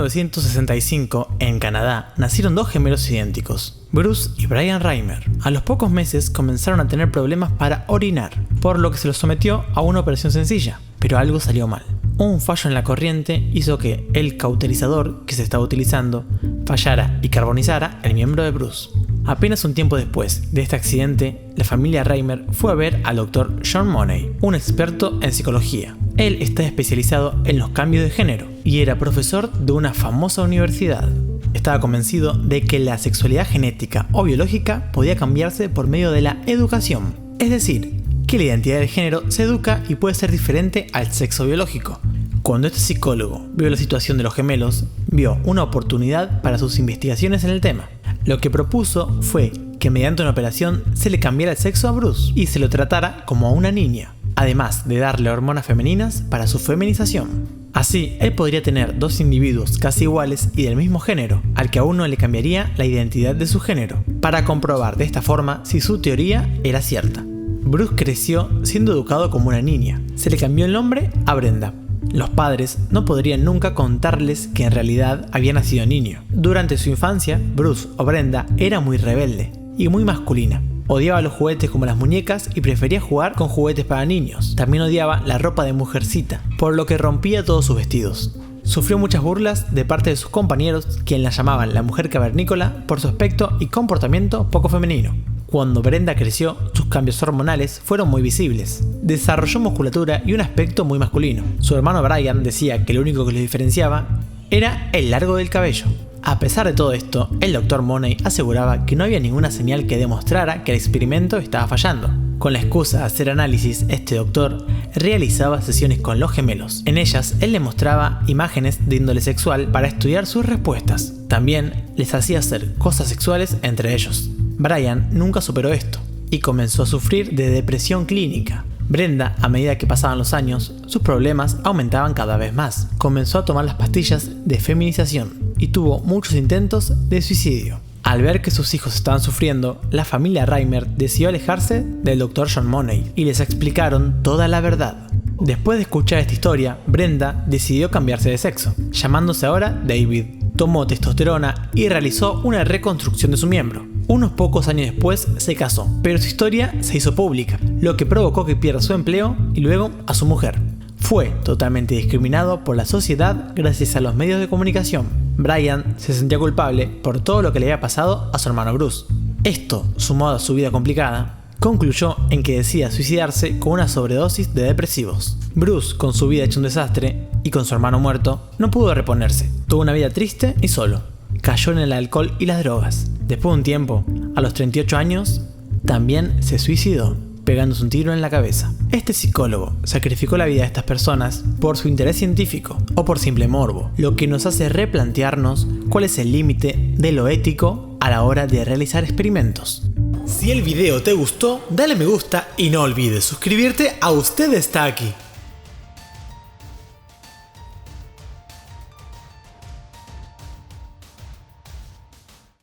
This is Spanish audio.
1965, en Canadá, nacieron dos gemelos idénticos, Bruce y Brian Reimer. A los pocos meses comenzaron a tener problemas para orinar, por lo que se los sometió a una operación sencilla, pero algo salió mal. Un fallo en la corriente hizo que el cauterizador que se estaba utilizando fallara y carbonizara el miembro de Bruce. Apenas un tiempo después de este accidente, la familia Reimer fue a ver al Dr. John Money, un experto en psicología. Él está especializado en los cambios de género y era profesor de una famosa universidad. Estaba convencido de que la sexualidad genética o biológica podía cambiarse por medio de la educación, es decir, que la identidad de género se educa y puede ser diferente al sexo biológico. Cuando este psicólogo vio la situación de los gemelos, vio una oportunidad para sus investigaciones en el tema. Lo que propuso fue que mediante una operación se le cambiara el sexo a Bruce y se lo tratara como a una niña, además de darle hormonas femeninas para su feminización. Así, él podría tener dos individuos casi iguales y del mismo género, al que a uno le cambiaría la identidad de su género, para comprobar de esta forma si su teoría era cierta. Bruce creció siendo educado como una niña. Se le cambió el nombre a Brenda. Los padres no podrían nunca contarles que en realidad había nacido niño. Durante su infancia, Bruce o Brenda era muy rebelde y muy masculina. Odiaba los juguetes como las muñecas y prefería jugar con juguetes para niños. También odiaba la ropa de mujercita, por lo que rompía todos sus vestidos. Sufrió muchas burlas de parte de sus compañeros, quien la llamaban la mujer cavernícola por su aspecto y comportamiento poco femenino. Cuando Brenda creció, sus cambios hormonales fueron muy visibles. Desarrolló musculatura y un aspecto muy masculino. Su hermano Brian decía que lo único que los diferenciaba era el largo del cabello. A pesar de todo esto, el Dr. Money aseguraba que no había ninguna señal que demostrara que el experimento estaba fallando. Con la excusa de hacer análisis, este doctor realizaba sesiones con los gemelos. En ellas, él les mostraba imágenes de índole sexual para estudiar sus respuestas. También les hacía hacer cosas sexuales entre ellos. Brian nunca superó esto y comenzó a sufrir de depresión clínica. Brenda, a medida que pasaban los años, sus problemas aumentaban cada vez más. Comenzó a tomar las pastillas de feminización y tuvo muchos intentos de suicidio. Al ver que sus hijos estaban sufriendo, la familia Reimer decidió alejarse del Dr. John Money y les explicaron toda la verdad. Después de escuchar esta historia, Brenda decidió cambiarse de sexo, llamándose ahora David. Tomó testosterona y realizó una reconstrucción de su miembro. Unos pocos años después se casó, pero su historia se hizo pública, lo que provocó que pierda su empleo y luego a su mujer. Fue totalmente discriminado por la sociedad gracias a los medios de comunicación. Brian se sentía culpable por todo lo que le había pasado a su hermano Bruce. Esto, sumado a su vida complicada, concluyó en que decida suicidarse con una sobredosis de depresivos. Bruce, con su vida hecha un desastre y con su hermano muerto, no pudo reponerse. Tuvo una vida triste y solo. Cayó en el alcohol y las drogas. Después de un tiempo, a los 38 años, también se suicidó, pegándose un tiro en la cabeza. Este psicólogo sacrificó la vida de estas personas por su interés científico o por simple morbo, lo que nos hace replantearnos cuál es el límite de lo ético a la hora de realizar experimentos. Si el video te gustó, dale me gusta y no olvides suscribirte a Usted Está Aquí.